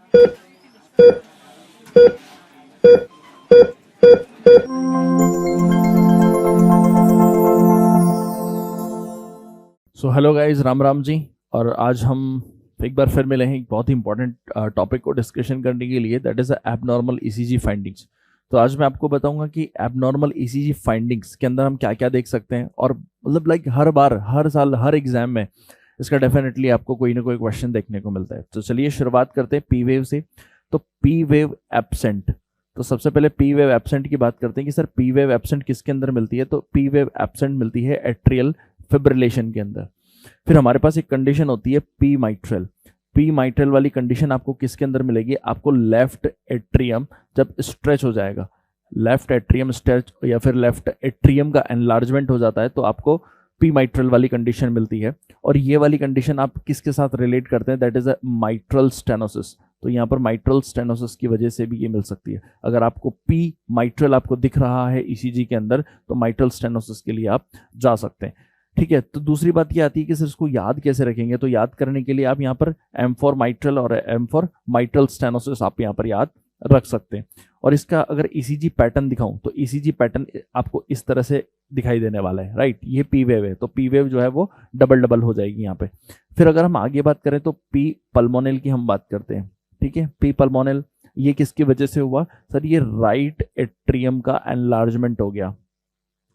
सो hello guys, Ram Ram ji. और आज हम एक बार फिर मिले हैं एक बहुत ही इंपॉर्टेंट टॉपिक को डिस्कशन करने के लिए, that is abnormal ECG findings. तो आज मैं आपको बताऊंगा कि एबनॉर्मल ईसीजी फाइंडिंग्स के अंदर हम क्या क्या देख सकते हैं। और मतलब लाइक हर बार, हर साल, हर एग्जाम में इसका डेफिनेटली आपको कोई ना कोई क्वेश्चन देखने को मिलता है। तो चलिए शुरुआत करते हैं पी वेव से। तो पी वेव एब्सेंट, तो सबसे पहले पी वेव एब्सेंट की बात करते हैं कि सर पी वेव एब्सेंट किसके अंदर मिलती है। तो पी वेव एब्सेंट मिलती है एट्रियल फिब्रिलेशन के अंदर। फिर हमारे पास एक कंडीशन होती है पी माइट्रल। पी माइट्रल वाली कंडीशन आपको किसके अंदर मिलेगी? आपको लेफ्ट एट्रियम जब स्ट्रेच हो जाएगा, लेफ्ट एट्रियम स्ट्रेच या फिर लेफ्ट एट्रियम का एनलार्जमेंट हो जाता है, तो आपको पी माइट्रल वाली कंडीशन मिलती है। और ये वाली कंडीशन आप किसके साथ रिलेट करते हैं? That is a mitral stenosis. तो यहाँ पर माइट्रल स्टेनोसिस की वजह से भी ये मिल सकती है। अगर आपको पी माइट्रल आपको दिख रहा है ईसीजी के अंदर, तो माइट्रल स्टेनोसिस के लिए आप जा सकते हैं। ठीक है। तो दूसरी बात ये आती है कि सर इसको याद कैसे रखेंगे। तो याद करने के लिए आप यहाँ पर एम फॉर माइट्रल और एम फॉर माइट्रल स्टेनोसिस आप यहाँ पर याद रख सकते हैं। और इसका अगर ईसीजी पैटर्न दिखाऊं तो ईसीजी पैटर्न आपको इस तरह से दिखाई देने वाला है, राइट। ये पी वेव है, तो पी वेव जो है वो डबल डबल हो जाएगी यहाँ पे। फिर अगर हम आगे बात करें तो पी पल्मोनल की हम बात करते हैं। ठीक है, पी पल्मोनल ये किसकी वजह से हुआ? सर ये राइट एट्रियम का एनलार्जमेंट हो गया,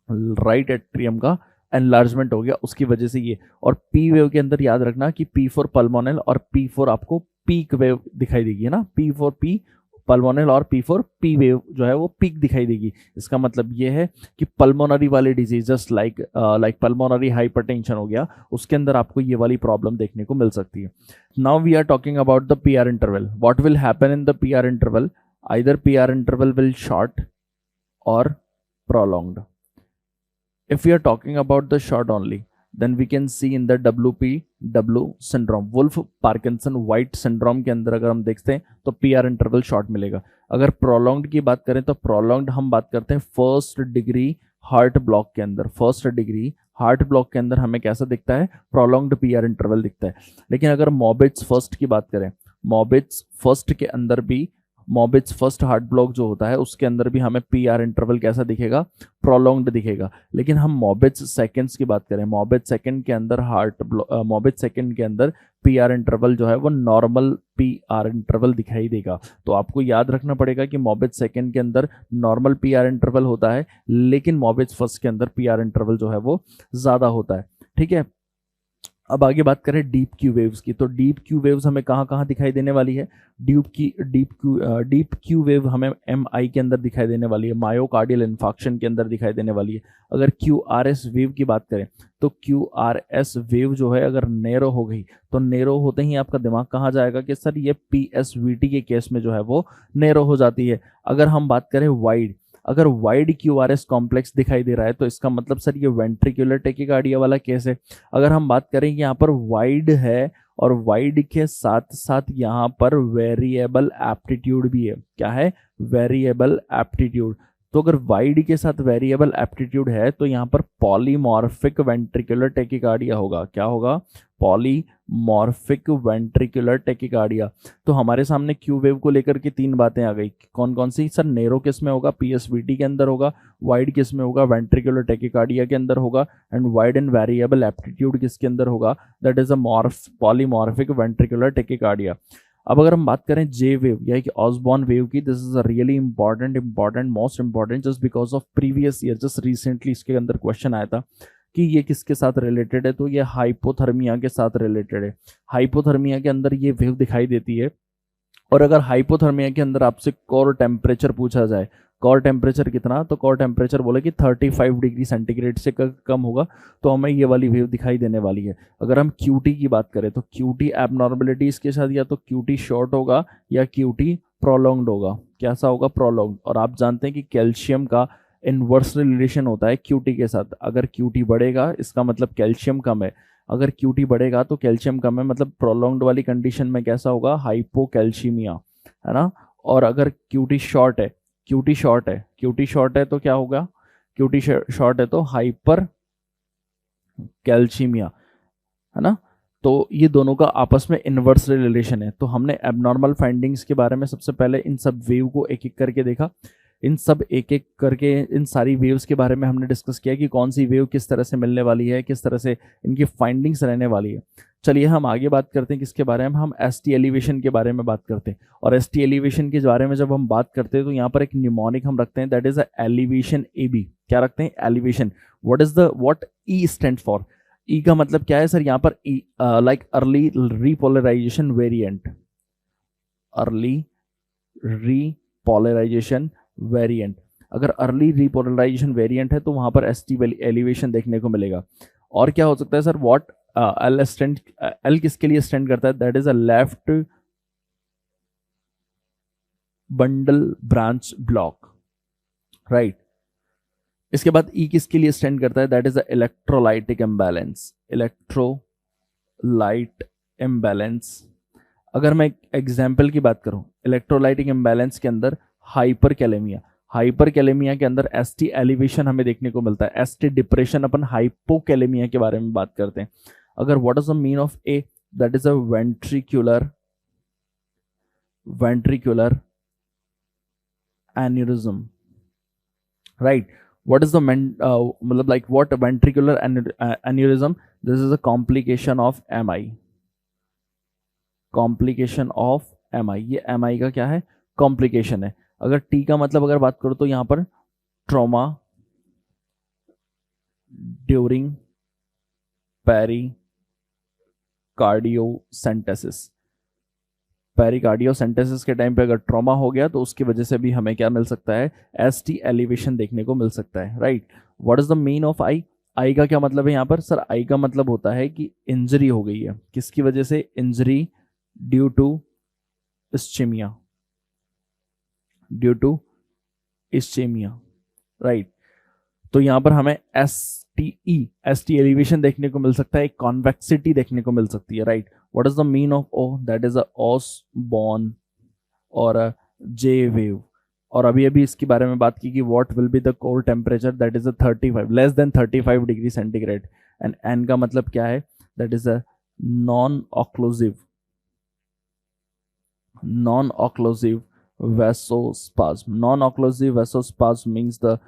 राइट एट्रियम का एनलार्जमेंट हो गया, उसकी वजह से ये। और पी वेव के अंदर याद रखना कि पी फॉर पल्मोनल और पी फॉर आपको पीक वेव दिखाई देगी, है ना। पी फॉर पी पल्मोनल और पी फॉर पी वेव जो है वो पीक दिखाई देगी। इसका मतलब ये है कि पल्मोनरी वाले डिजीजेस लाइक पल्मोनरी हाइपरटेंशन हो गया, उसके अंदर आपको ये वाली प्रॉब्लम देखने को मिल सकती है। Now we are talking about the P R interval. What will happen in the P R interval? Either P R interval will short or prolonged. If we are talking about the short only, then we can see in the WPW syndrome, Wolff Parkinson White syndrome के अंदर अगर हम देखते हैं तो P R interval short मिलेगा। अगर prolonged की बात करें तो प्रोलॉन्ग्ड हम बात करते हैं फर्स्ट डिग्री हार्ट ब्लॉक के अंदर। फर्स्ट डिग्री हार्ट ब्लॉक के अंदर हमें कैसा दिखता है? प्रोलॉन्ग्ड पी आर इंटरवल दिखता है। लेकिन अगर मॉबिट्स फर्स्ट की बात करें, मॉबिट्स फर्स्ट के अंदर भी, मॉबिट्स फर्स्ट हार्ट ब्लॉक जो होता है उसके अंदर भी हमें पी आर इंटरवल कैसा दिखेगा? प्रोलॉन्ग्ड दिखेगा। लेकिन हम मॉबिट्स सेकंड्स की बात करें, मॉबिट्स सेकंड के अंदर मॉबिट्स सेकंड के अंदर पी आर इंटरवल जो है वो नॉर्मल पी आर इंटरवल दिखाई देगा। तो आपको याद रखना पड़ेगा कि मॉबिट्स सेकंड के अंदर नॉर्मल पी आर इंटरवल होता है, लेकिन मॉबिट्स फर्स्ट के अंदर पी आर इंटरवल जो है वो ज़्यादा होता है। ठीक है। अब आगे बात करें डीप क्यू वेव्स की। तो डीप क्यू वेव्स हमें कहाँ कहाँ दिखाई देने वाली है? डीप क्यू वेव हमें एम आई के अंदर दिखाई देने वाली है, मायोकार्डियल इन्फाक्शन के अंदर दिखाई देने वाली है। अगर क्यू आर एस वेव की बात करें तो क्यू आर एस वेव जो है अगर नैरो हो गई तो नैरो होते ही आपका दिमाग कहाँ जाएगा कि सर ये पी एस वी टी के केस में जो है वो नैरो हो जाती है। अगर हम बात करें वाइड, अगर wide Q R S complex दिखाई दे रहा है तो इसका मतलब सर ये वेंट्रिकुलर टेकिकार्डिया वाला केस है। अगर हम बात करें कि यहाँ पर वाइड है और वाइड के साथ साथ यहाँ पर वेरिएबल एप्टीट्यूड भी है। क्या है? Variable aptitude. तो अगर वाइड के साथ वेरिएबल एप्टीट्यूड है तो यहाँ पर पॉलीमॉर्फिक वेंट्रिकुलर टेकिकार्डिया होगा। क्या होगा? Polymorphic ventricular tachycardia. तो हमारे सामने क्यू वेव को लेकर के तीन बातें आ गई। कौन कौन सी? सर नैरो किस में होगा? पीएसवीटी के अंदर होगा। वाइड किस में होगा? वेंट्रिकुलर टेकिकार्डिया के अंदर होगा। And wide and variable aptitude किसके अंदर होगा? That is a polymorphic ventricular tachycardia. अब अगर हम बात करें जे वेव या कि ऑसबॉर्न वेव की, this is a really important most important just because of previous year, just recently इसके अंदर क्वेश्चन आया था कि ये किसके साथ रिलेटेड है। तो ये हाइपोथर्मिया के साथ रिलेटेड है। हाइपोथर्मिया के अंदर ये वेव दिखाई देती है। और अगर हाइपोथर्मिया के अंदर आपसे कोर टेम्परेचर पूछा जाए, कोर टेम्परेचर कितना, तो कोर टेम्परेचर बोले कि 35 डिग्री सेंटीग्रेड से कम होगा, तो हमें ये वाली वेव दिखाई देने वाली है। अगर हम क्यूटी की बात करें तो क्यूटी एबनॉर्मलिटीज के साथ या तो क्यूटी शॉर्ट होगा या क्यूटी प्रोलॉन्ग्ड होगा। कैसा होगा? प्रोलॉन्ग्ड। और आप जानते हैं कि कैल्शियम का इनवर्स रिलेशन होता है क्यूटी के साथ। अगर क्यूटी बढ़ेगा इसका मतलब कैल्शियम कम है, अगर क्यूटी बढ़ेगा तो कैल्शियम कम है, मतलब प्रोलॉन्ग्ड वाली कंडीशन में कैसा होगा? हाइपोकैल्शीमिया, है ना। और अगर क्यूटी शॉर्ट है, क्यूटी शॉर्ट है तो क्या होगा? क्यूटी शॉर्ट है तो हाइपर कैल्शीमिया, है ना। तो ये दोनों का आपस में इन्वर्स रिलेशन है। तो हमने एबनॉर्मल फाइंडिंग्स के बारे में सबसे पहले इन सब वेव को एक एक करके देखा, इन सब एक एक करके इन सारी वेव्स के बारे में हमने डिस्कस किया कि कौन सी वेव किस तरह से मिलने वाली है, किस तरह से इनकी फाइंडिंग्स रहने वाली है। चलिए हम आगे बात करते हैं किसके बारे में, हम एसटी एलिवेशन के बारे में बात करते हैं। और एसटी एलिवेशन के बारे में जब हम बात करते हैं तो यहाँ पर एक न्यूमोनिक हम रखते हैं, that is elevation A B. क्या रखते हैं? Elevation. What E stand for? E का मतलब क्या है सर? यहाँ पर E like early repolarization variant, early repolarization variant. अगर अर्ली रीपोलराइजेशन वेरिएंट है तो वहां पर एसटी एलिवेशन देखने को मिलेगा। और क्या हो सकता है sir? What L stand, L किसके लिए स्टैंड करता है? That is a left bundle branch block, right. इसके बाद ई किसके लिए स्टैंड करता है? That is a electrolytic imbalance, electrolyte imbalance. अगर मैं एग्जाम्पल की बात करूं, इलेक्ट्रोलाइटिक इम्बैलेंस के अंदर हाइपरकैलेमिया, हाइपरकैलेमिया के अंदर एसटी एलिवेशन हमें देखने को मिलता है। एसटी डिप्रेशन अपन हाइपोकैलेमिया के बारे में बात करते हैं। अगर what is the mean of A? That is a ventricular aneurysm, right. What is the मतलब like what ventricular aneurysm? This is a complication of MI, complication of MI। ये MI का क्या है? कॉम्प्लिकेशन है। अगर T का मतलब अगर बात करो तो यहाँ पर ट्रॉमा ड्यूरिंग पेरिकार्डियोसेंटेसिस, पेरिकार्डियोसेंटेसिस के टाइम पे अगर ट्रॉमा हो गया तो उसकी वजह से भी हमें क्या मिल सकता है? एसटी एलिवेशन देखने को मिल सकता है, right. What is the mean of I? I का क्या मतलब है यहाँ पर? सर आई का मतलब होता है कि इंजरी हो गई है। किसकी वजह से? Injury due to ischemia, due to ischemia, right. तो यहाँ पर हमें एसटी एलिवेशन देखने को मिल सकता है, एक कॉन्वेक्सिटी देखने को मिल सकती है, right. What is the mean of O? That is a Osborn और a J wave। और अभी अभी इसके बारे में बात की कि what will be the core temperature? That is a 35, less than 35 degree centigrade. And N का मतलब क्या है? That is a non-occlusive vasospasm। Non-occlusive vasospasm means the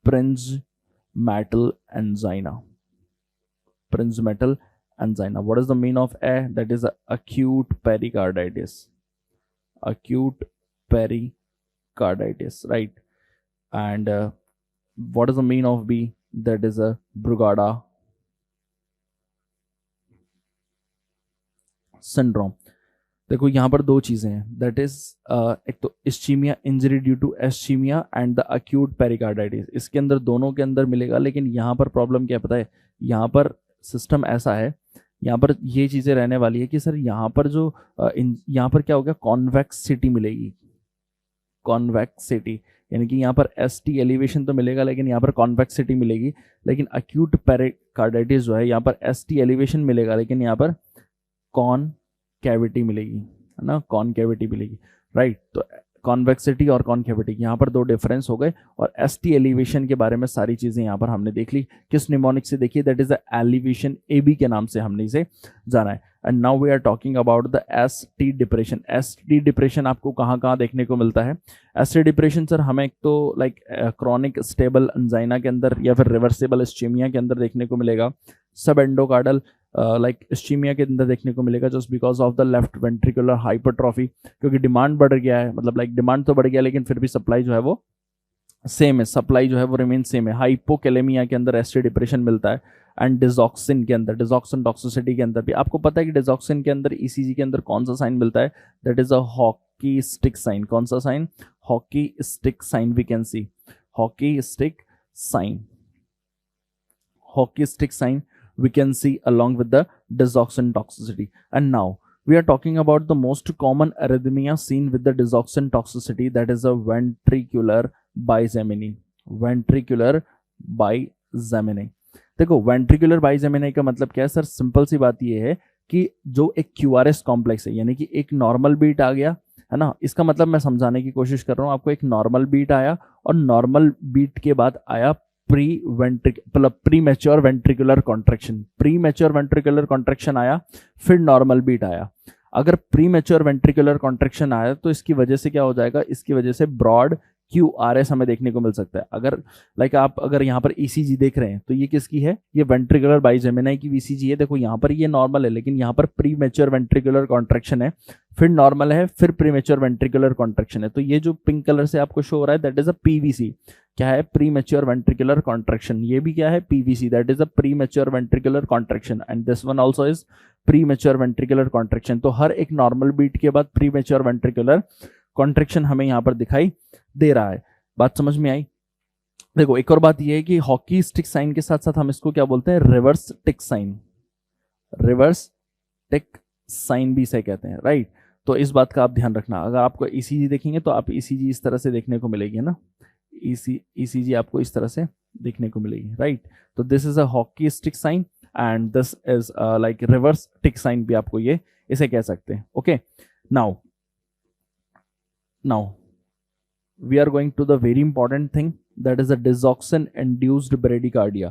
Prinzmetal angina, Prinzmetal angina। What is the mean of A? That is a acute pericarditis, acute pericarditis, right। And what is the mean of B? That is a Brugada syndrome। देखो यहाँ पर दो चीजें हैं, that is एक तो ischaemia, injury due to ischaemia and the acute pericarditis. इसके अंदर दोनों के अंदर मिलेगा, लेकिन यहाँ पर प्रॉब्लम क्या पता है? यहाँ पर सिस्टम ऐसा है, यहाँ पर ये चीज़ें रहने वाली है कि सर यहाँ पर जो यहाँ पर क्या हो गया? कॉन्वेक्सिटी मिलेगी, कॉन्वेक्सिटी, यानी कि यहाँ पर एसटी एलिवेशन तो मिलेगा लेकिन यहाँ पर कॉन्वेक्सिटी मिलेगी। लेकिन अक्यूट पेरिकार्डाइटिस जो है यहाँ पर एसटी एलिवेशन मिलेगा लेकिन यहाँ पर कॉनकैविटी मिलेगी, है ना, कॉनकैविटी मिलेगी, राइट। तो कॉन्वेक्सिटी और कॉनकैविटी यहाँ पर दो डिफरेंस हो गए। और एसटी एलिवेशन के बारे में सारी चीज़ें यहाँ पर हमने देख ली। किस निमोनिक से देखिए? That is the elevation A B के नाम से हमने इसे जाना है। And now we are talking about the S T depression. S T depression आपको कहाँ कहाँ देखने को मिलता है? एस टी डिप्रेशन सर हमें एक तो लाइक क्रॉनिक स्टेबल एंजाइना के अंदर या फिर रिवर्सिबल इस्चीमिया के अंदर देखने को मिलेगा। सब एंडोकार्डल लाइक इस्चीमिया के अंदर देखने को मिलेगा, just because of the left ventricular hypertrophy, क्योंकि डिमांड बढ़ गया है, मतलब लाइक डिमांड तो बढ़ गया लेकिन फिर भी सप्लाई जो है वो सेम है, सप्लाई जो है वो रिमेन सेम है। हाइपोकैलेमिया के अंदर एसटी डिप्रेशन मिलता है। एंड डिजॉक्सिन के अंदर, डिजॉक्सिन टॉक्सिसिटी के अंदर भी आपको पता है कि डिजॉक्सिन के अंदर ईसीजी के अंदर कौन सा साइन मिलता है? That is a hockey stick sign. कौन सा sign? Hockey stick sign. We can see hockey stick sign, hockey stick sign we can see along with the digoxin toxicity. And now we are talking about the most common arrhythmia seen with the digoxin toxicity, that is a ventricular bigeminy, ventricular bigeminy। देखो ventricular बाइजेमिनी का मतलब क्या है sir? Simple सी बात ये है कि जो एक क्यूआरएस कॉम्प्लेक्स है, यानी कि एक नॉर्मल बीट आ गया है ना, इसका मतलब मैं समझाने की कोशिश कर रहा हूँ आपको। एक नॉर्मल बीट आया और नॉर्मल बीट के बाद आया pre mature ventricular contraction. Pre mature ventricular contraction आया, फिर नॉर्मल बीट आया। अगर प्री मैच्योर वेंट्रिकुलर कॉन्ट्रैक्शन आया तो इसकी वजह से क्या हो जाएगा, इसकी वजह से ब्रॉड QRS हमें देखने को मिल सकता है। अगर आप अगर यहाँ पर ECG देख रहे हैं तो ये किसकी है, ये वेंट्रिकुलर बाइजेमिनी की VCG है। देखो यहाँ पर ये नॉर्मल है, लेकिन यहाँ पर प्री मैच्योर वेंट्रिकुलर कॉन्ट्रैक्शन है, फिर नॉर्मल है, फिर प्री मैच्योर वेंट्रिकुलर कॉन्ट्रैक्शन है। तो ये जो पिंक कलर से आपको शो हो रहा है दैट इज अ PVC। क्या है, प्री मैच्योर वेंट्रिकुलर कॉन्ट्रैक्शन। ये भी क्या है, PVC, that is a pre mature ventricular contraction. And this one also is pre mature ventricular contraction. तो हर एक नॉर्मल बीट के बाद प्री मैच्योर वेंट्रिकुलर कॉन्ट्रैक्शन हमें यहाँ पर दिखाई दे रहा है। बात समझ में आई? देखो एक और बात ये है कि हॉकी स्टिक साइन के साथ साथ हम इसको क्या बोलते हैं, reverse tick sign. Reverse tick sign भी इसे कहते हैं, राइट। तो इस बात का आप ध्यान रखना। अगर आपको ECG देखेंगे तो आप ECG इस तरह से देखने को मिलेगी ना, ECG आपको इस तरह से देखने को मिलेगी, राइट। तो this is a hockey stick sign and this is like reverse tick sign भी आपको ये इसे कह सकते हैं। Okay, now we are going to the very important thing, that is the digoxin induced bradycardia।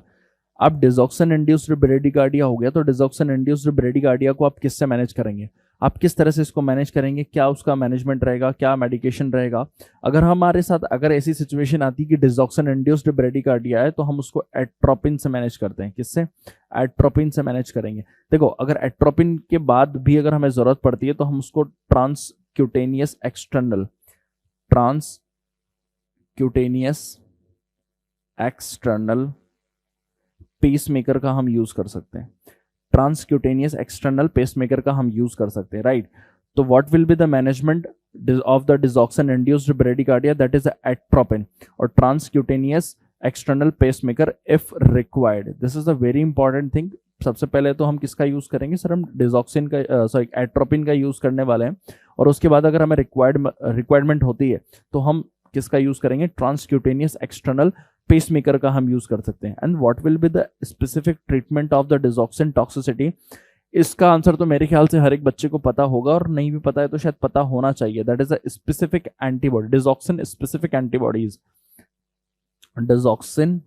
अब digoxin induced bradycardia हो गया, तो digoxin induced bradycardia को आप किससे मैनेज करेंगे, आप किस तरह से इसको मैनेज करेंगे, क्या उसका मैनेजमेंट रहेगा, क्या मेडिकेशन रहेगा। अगर हमारे साथ अगर ऐसी सिचुएशन आती है कि digoxin induced bradycardia है तो हम उसको एट्रोपिन से मैनेज करते हैं। किससे, एट्रोपिन से मैनेज करेंगे। देखो अगर एट्रोपिन के बाद भी अगर हमें जरूरत पड़ती है तो हम उसको ट्रांसक्यूटेनियस एक्सटर्नल पेसमेकर का हम यूज कर सकते हैं। ट्रांसक्यूटेनियस एक्सटर्नल पेसमेकर का हम यूज कर सकते हैं, राइट। तो what will be the management of the digoxin induced bradycardia, that is atropine और transcutaneous external pacemaker if required. This is a very important thing. सबसे पहले तो हम किसका यूज करेंगे सर, हम डिजॉक्सिन का एट्रोपिन का यूज करने वाले हैं, और उसके बाद अगर हमें रिक्वायरमेंट होती है तो हम किसका यूज करेंगे, ट्रांसक्यूटेनियस एक्सटर्नल पेसमेकर का हम यूज कर सकते हैं। And what will be the specific treatment of the digoxin toxicity, इसका आंसर तो मेरे ख्याल से हर एक बच्चे को पता होगा, और नहीं भी पता है तो शायद पता होना चाहिए। That is a specific antibody, digoxin specific antibodies, digoxin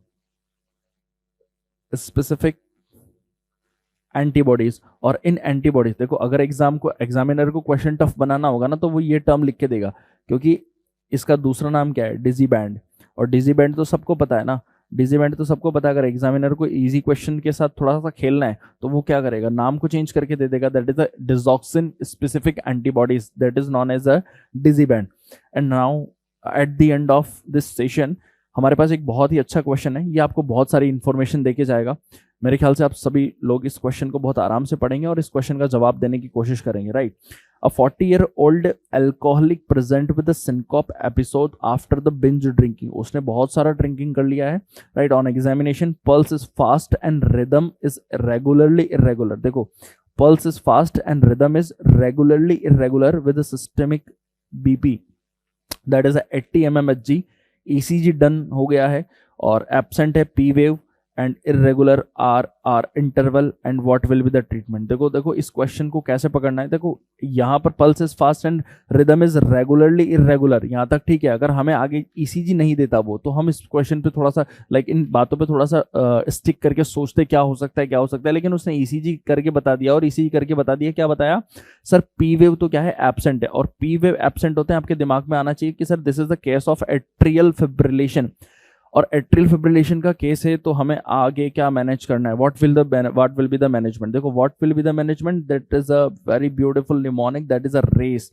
specific antibodies. और इन एंटीबॉडीज, देखो अगर एग्जामिनर को क्वेश्चन टफ बनाना होगा ना तो वो ये टर्म लिख के देगा, क्योंकि इसका दूसरा नाम क्या है, डिजी बैंड। और डिजी बैंड तो सबको पता है ना, डिजी बैंड तो सबको पता है। अगर एग्जामिनर को इजी क्वेश्चन के साथ थोड़ा सा खेलना है तो वो क्या करेगा, नाम को चेंज करके दे देगा, that is the digoxin specific antibodies, that is known as a Digibind. And now at the end of this session हमारे पास एक बहुत ही अच्छा क्वेश्चन है, ये आपको बहुत सारी इंफॉर्मेशन देके जाएगा। मेरे ख्याल से आप सभी लोग इस क्वेश्चन को बहुत आराम से पढ़ेंगे और इस क्वेश्चन का जवाब देने की कोशिश करेंगे, right. A 40-year-old alcoholic present with a syncope episode after the binge drinking। उसने बहुत सारा ड्रिंकिंग कर लिया है, right. On examination pulse is fast and rhythm is regularly irregular। देखो pulse is fast and rhythm is regularly irregular with a systemic BP, that is 80 mmHg। ECG done हो गया है और एब्सेंट है P wave and irregular R interval and what will be the treatment. देखो इस question को कैसे पकड़ना है। देखो यहाँ पर pulse is fast and rhythm is regularly irregular, यहाँ तक ठीक है। अगर हमें आगे ECG नहीं देता वो, तो हम इस क्वेश्चन पे थोड़ा सा इन बातों पे थोड़ा सा स्टिक करके सोचते क्या हो सकता है, लेकिन उसने ECG करके बता दिया। और ECG करके बता दिया, क्या बताया सर, P वेव तो क्या है, एब्सेंट है। और P वेव एब्सेंट होते हैं, आपके दिमाग में आना चाहिए कि sir this is the case of atrial fibrillation. और एट्रियल फिब्रिलेशन का केस है तो हमें आगे क्या मैनेज करना है, what will be the management. देखो what will be the management, that is a very beautiful mnemonic, that is a race.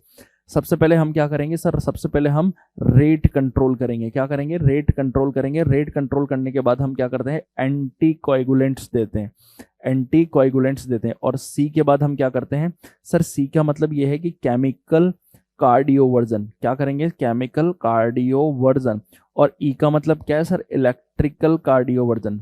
सबसे पहले हम क्या करेंगे सर, सबसे पहले हम रेट कंट्रोल करेंगे। क्या करेंगे, रेट कंट्रोल करेंगे। रेट कंट्रोल करने के बाद हम क्या करते हैं, एंटी कोएगुलेंट्स देते हैं। और C के बाद हम क्या करते हैं सर, C का मतलब ये है कि केमिकल कार्डियोवर्जन। क्या करेंगे, केमिकल कार्डियोवर्जन। और E का मतलब क्या है सर, इलेक्ट्रिकल कार्डियोवर्जन।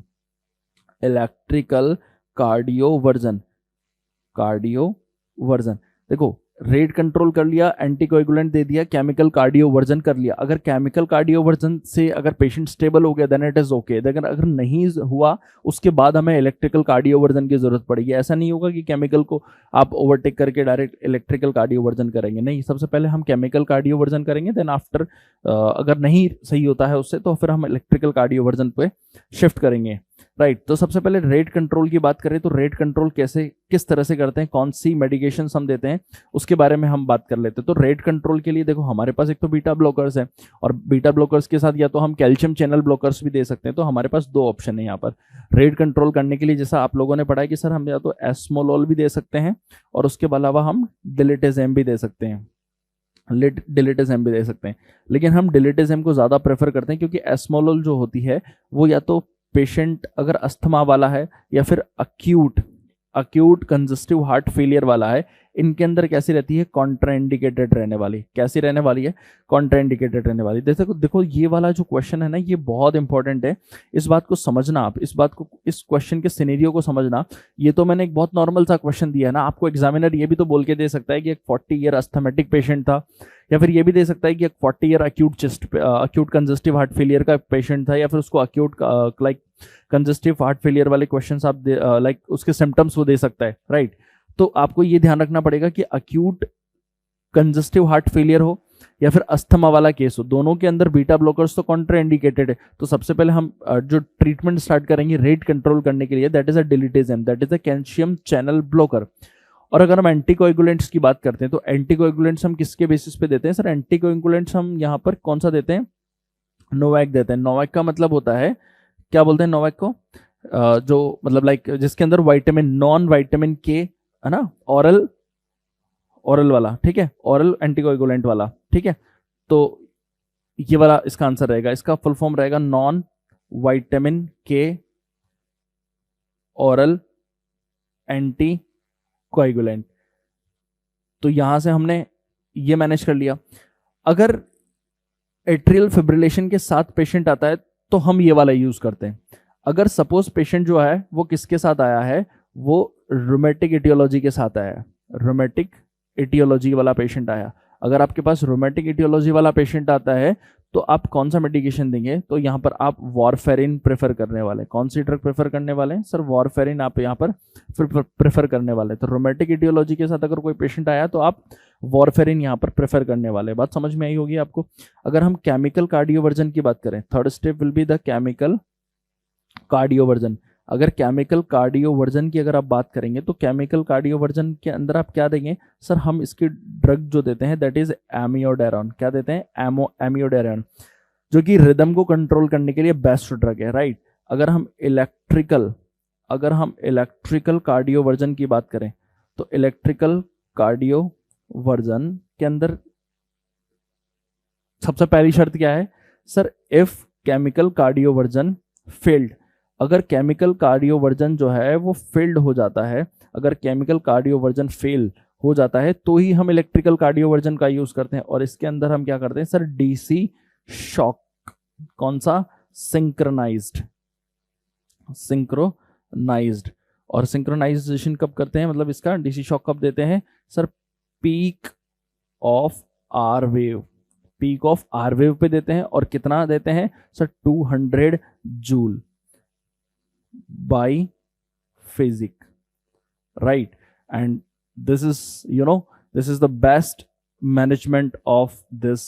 देखो रेट कंट्रोल कर लिया, एंटीकोएगुलेंट दे दिया, केमिकल कार्डियोवर्जन कर लिया। अगर केमिकल कार्डियोवर्जन से अगर पेशेंट स्टेबल हो गया देन इट इज ओके, लेकिन अगर नहीं हुआ उसके बाद हमें इलेक्ट्रिकल कार्डियोवर्जन की जरूरत पड़ेगी। ऐसा नहीं होगा कि केमिकल को आप ओवरटेक करके डायरेक्ट इलेक्ट्रिकल कार्डियोवर्जन करेंगे, नहीं, सबसे पहले हम केमिकल कार्डियोवर्जन करेंगे, देन आफ्टर अगर नहीं सही होता है उससे तो फिर हम इलेक्ट्रिकल कार्डियोवर्जन पे शिफ्ट करेंगे, राइट। तो सबसे पहले रेट कंट्रोल की बात करें तो रेट कंट्रोल कैसे किस तरह से करते हैं, कौन सी मेडिकेशन हम देते हैं, उसके बारे में हम बात कर लेते हैं। तो रेट कंट्रोल के लिए देखो हमारे पास एक तो बीटा ब्लॉकर्स है, और बीटा ब्लॉकर्स के साथ या तो हम कैल्शियम चैनल ब्लॉकर्स भी दे सकते हैं। तो हमारे पास दो ऑप्शन है यहाँ पर रेट कंट्रोल करने के लिए। जैसा आप लोगों ने पढ़ा है कि सर हम या तो एस्मोलोल भी दे सकते हैं और उसके अलावा हम डिलिटेज़ेम भी दे सकते हैं, डिलिटेज़ेम भी दे सकते हैं, लेकिन हम डिलिटेज़ेम को ज़्यादा प्रेफर करते हैं क्योंकि एस्मोलोल जो होती है वो या तो पेशेंट अगर अस्थमा वाला है या फिर अक्यूट कंजस्टिव हार्ट फेलियर वाला है, इनके अंदर कैसी रहती है, कॉन्ट्राइंडिकेटेड रहने वाली। कैसी रहने वाली है, कॉन्ट्राइंडिकेटेड रहने वाली। देखो ये वाला जो क्वेश्चन है ना ये बहुत इंपॉर्टेंट है, इस बात को समझना आप, इस क्वेश्चन के सिनेरियो को समझना। ये तो मैंने एक बहुत नॉर्मल सा क्वेश्चन दिया है ना, आपको एग्जामिनर ये भी तो बोल के दे सकता है कि एक 40 ईयर अस्थमेटिक पेशेंट था, या फिर ये भी दे सकता है कि एक 40 year acute congestive heart failure का पेशेंट था, या फिर उसको acute like congestive heart failure वाले क्वेश्चंस आप लाइक उसके सिम्टम्स वो दे सकता है, राइट। तो आपको ये ध्यान रखना पड़ेगा कि अक्यूट कंजस्टिव हार्ट फेलियर हो या फिर अस्थमा वाला केस हो, दोनों के अंदर बीटा ब्लॉकर्स तो कॉन्ट्राइंडिकेटेड है। तो सबसे पहले हम जो ट्रीटमेंट स्टार्ट करेंगे रेट कंट्रोल करने के लिए, that is a diltiazem, that is a calcium channel blocker. और अगर हम एंटीकोएगुलेंट्स की बात करते हैं तो एंटीकोएगुलेंट्स हम किसके बेसिस पे देते हैं सर, एंटीकोएगुलेंट्स हम यहाँ पर कौन सा देते हैं, नोवैक देते हैं। नोवैक का मतलब होता है, क्या बोलते हैं नोवैक को, जो मतलब लाइक जिसके अंदर विटामिन नॉन विटामिन के है ना, ओरल वाला, ठीक है, ओरल एंटीकोएगुलेंट वाला, ठीक है। तो ये वाला इसका आंसर रहेगा, इसका फुल फॉर्म रहेगा नॉन विटामिन के ओरल एंटीकोएगुलेंट। तो यहां से हमने ये मैनेज कर लिया। अगर एट्रियल फिब्रिलेशन के साथ पेशेंट आता है तो हम ये वाला यूज करते हैं। अगर सपोज पेशेंट जो है वो किसके साथ आया है, वो रोमेटिक एटियोलॉजी के साथ आया है, रोमेटिक एटियोलॉजी वाला पेशेंट आया, अगर आपके पास रोमेटिक एटियोलॉजी वाला पेशेंट आता है तो आप कौन सा मेडिकेशन देंगे, तो यहाँ पर आप वॉरफेरिन प्रेफर करने वाले, कौन सी ड्रग प्रेफर करने वाले हैं सर, वॉरफेरिन आप यहाँ पर प्रेफर करने वाले। तो रोमेटिक एटियोलॉजी के साथ अगर कोई पेशेंट आया तो आप वॉरफेरिन यहाँ पर प्रेफर करने वाले। बात समझ में आई होगी आपको। अगर हम केमिकल कार्डियोवर्जन की बात करें, third step will be the chemical cardioversion. अगर केमिकल कार्डियोवर्जन की अगर आप बात करेंगे तो केमिकल कार्डियोवर्जन के अंदर आप क्या देंगे सर, हम इसकी ड्रग जो देते हैं दैट इज एमियोडेरॉन। क्या देते हैं, एमियोडेरॉन, जो कि रिदम को कंट्रोल करने के लिए बेस्ट ड्रग है, राइट। अगर हम इलेक्ट्रिकल कार्डियोवर्जन की बात करें तो इलेक्ट्रिकल कार्डियोवर्जन के अंदर सबसे पहली शर्त क्या है sir, if chemical cardioversion failed. अगर केमिकल कार्डियोवर्जन जो है वो फेल्ड हो जाता है, अगर केमिकल कार्डियोवर्जन फेल हो जाता है तो ही हम इलेक्ट्रिकल कार्डियोवर्जन का यूज करते हैं। और इसके अंदर हम क्या करते हैं सर, डीसी शॉक, कौन सा, सिंक्रोनाइज्ड। और सिंक्रोनाइजेशन कब करते हैं, मतलब इसका डीसी शॉक कब देते हैं sir, peak of R wave पे देते हैं। और कितना देते हैं sir, 200 joule by physic, right? And this is the best management of this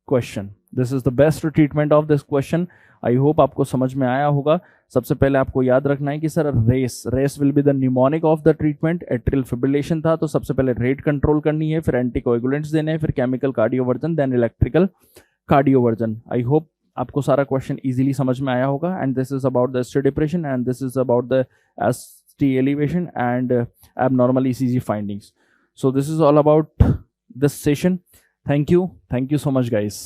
question, this is the best treatment of this question. I hope आपको समझ में आया होगा। सबसे पहले आपको याद रखना है कि sir race will be the mnemonic of the treatment. Atrial fibrillation था तो सबसे पहले रेट कंट्रोल करनी है, फिर एंटीकोएगुलेंट्स देने हैं, फिर chemical cardioversion, then electrical cardioversion. I hope आपको सारा क्वेश्चन इजीली समझ में आया होगा। And this is about the ST depression and this is about the ST elevation and abnormal ECG findings. So this is all about this session. Thank you so much guys.